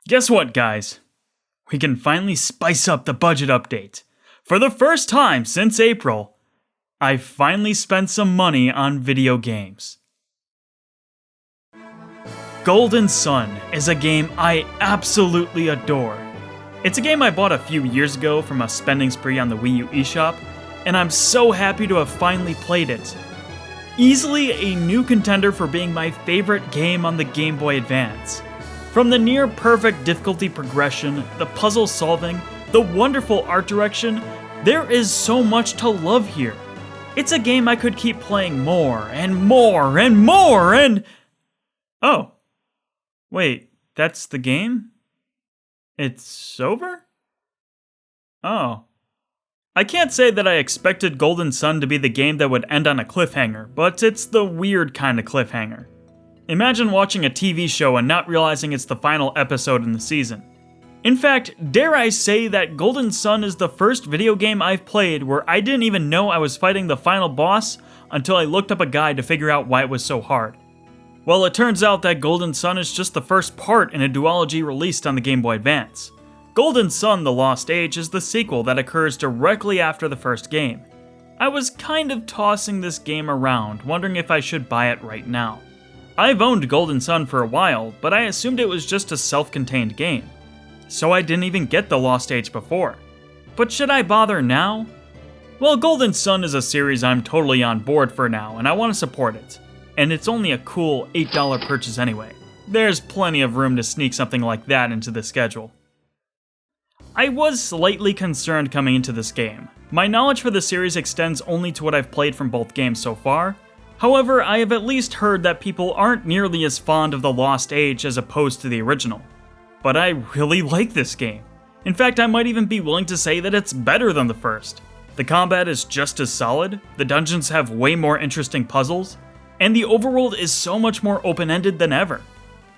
Guess what, guys? We can finally spice up the budget update. For the first time since April, I finally spent some money on video games. Golden Sun is a game I absolutely adore. It's a game I bought a few years ago from a spending spree on the Wii U eShop, and I'm so happy to have finally played it. Easily a new contender for being my favorite game on the Game Boy Advance. From the near perfect difficulty progression, the puzzle solving, the wonderful art direction, there is so much to love here. It's a game I could keep playing more and more and more and... Oh. Wait, that's the game? It's over? Oh. I can't say that I expected Golden Sun to be the game that would end on a cliffhanger, but it's the weird kind of cliffhanger. Imagine watching a TV show and not realizing it's the final episode in the season. In fact, dare I say that Golden Sun is the first video game I've played where I didn't even know I was fighting the final boss until I looked up a guide to figure out why it was so hard. Well, it turns out that Golden Sun is just the first part in a duology released on the Game Boy Advance. Golden Sun: The Lost Age is the sequel that occurs directly after the first game. I was kind of tossing this game around, wondering if I should buy it right now. I've owned Golden Sun for a while, but I assumed it was just a self-contained game. So I didn't even get The Lost Age before. But should I bother now? Well, Golden Sun is a series I'm totally on board for now, and I want to support it. And it's only a cool $8 purchase anyway. There's plenty of room to sneak something like that into the schedule. I was slightly concerned coming into this game. My knowledge for the series extends only to what I've played from both games so far. However, I have at least heard that people aren't nearly as fond of The Lost Age as opposed to the original. But I really like this game. In fact, I might even be willing to say that it's better than the first. The combat is just as solid, the dungeons have way more interesting puzzles, and the overworld is so much more open-ended than ever.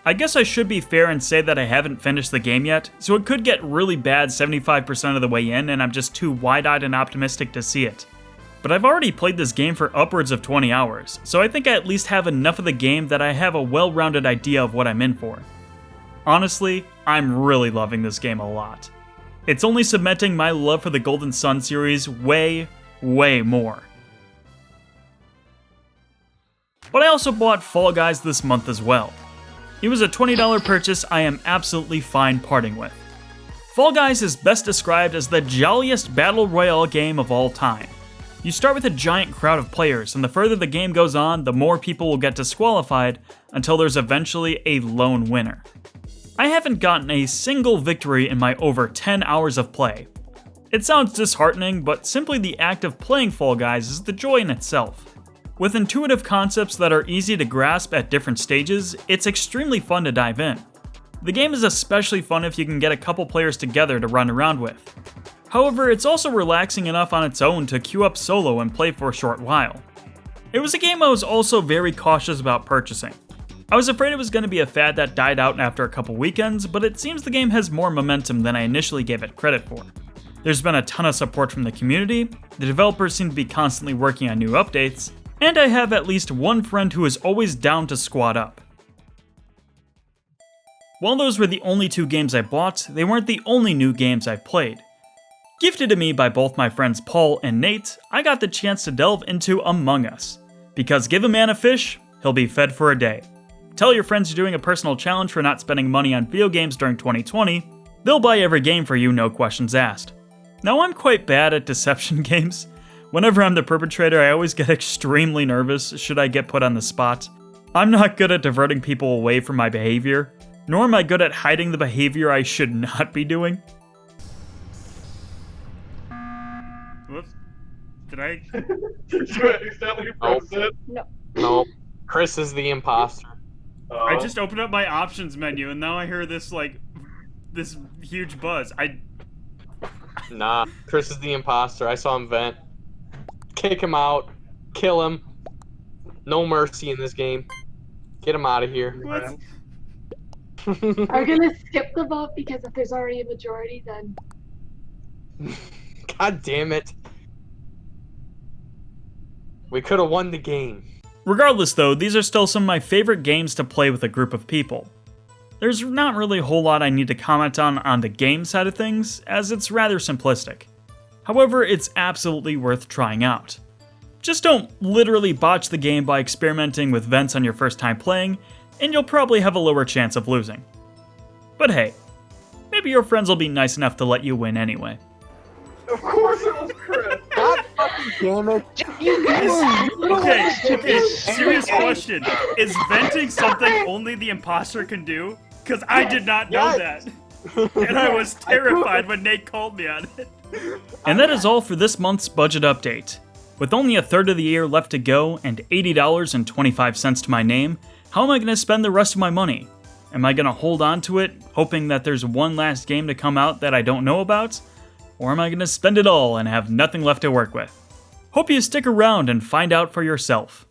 I guess I should be fair and say that I haven't finished the game yet, so it could get really bad 75% of the way in and I'm just too wide-eyed and optimistic to see it. But I've already played this game for upwards of 20 hours, so I think I at least have enough of the game that I have a well-rounded idea of what I'm in for. Honestly, I'm really loving this game a lot. It's only cementing my love for the Golden Sun series way, way more. But I also bought Fall Guys this month as well. It was a $20 purchase I am absolutely fine parting with. Fall Guys is best described as the jolliest battle royale game of all time. You start with a giant crowd of players, and the further the game goes on, the more people will get disqualified until there's eventually a lone winner. I haven't gotten a single victory in my over 10 hours of play. It sounds disheartening, but simply the act of playing Fall Guys is the joy in itself. With intuitive concepts that are easy to grasp at different stages, it's extremely fun to dive in. The game is especially fun if you can get a couple players together to run around with. However, it's also relaxing enough on its own to queue up solo and play for a short while. It was a game I was also very cautious about purchasing. I was afraid it was going to be a fad that died out after a couple weekends, but it seems the game has more momentum than I initially gave it credit for. There's been a ton of support from the community, the developers seem to be constantly working on new updates, and I have at least one friend who is always down to squad up. While those were the only two games I bought, they weren't the only new games I've played. Gifted to me by both my friends Paul and Nate, I got the chance to delve into Among Us. Because give a man a fish, he'll be fed for a day. Tell your friends you're doing a personal challenge for not spending money on video games during 2020, they'll buy every game for you, no questions asked. Now I'm quite bad at deception games. Whenever I'm the perpetrator, I always get extremely nervous should I get put on the spot. I'm not good at diverting people away from my behavior, nor am I good at hiding the behavior I should not be doing. Whoops. Did I? Is that what your friend said? No. Chris is the imposter. I just opened up my options menu and now I hear this huge buzz. Nah, Chris is the imposter. I saw him vent. Kick him out. Kill him. No mercy in this game. Get him out of here. What? Are we gonna skip the vote because if there's already a majority, then... God damn it. We could have won the game. Regardless though, these are still some of my favorite games to play with a group of people. There's not really a whole lot I need to comment on the game side of things, as it's rather simplistic. However, it's absolutely worth trying out. Just don't literally botch the game by experimenting with vents on your first time playing, and you'll probably have a lower chance of losing. But hey, maybe your friends will be nice enough to let you win anyway. Of course it was Chris. God fucking damn it. Okay, serious question. Is venting something only the imposter can do? Because I did not know that. And I was terrified when Nate called me on it. And that is all for this month's budget update. With only a third of the year left to go and $80.25 to my name, how am I going to spend the rest of my money? Am I going to hold on to it, hoping that there's one last game to come out that I don't know about? Or am I going to spend it all and have nothing left to work with? Hope you stick around and find out for yourself.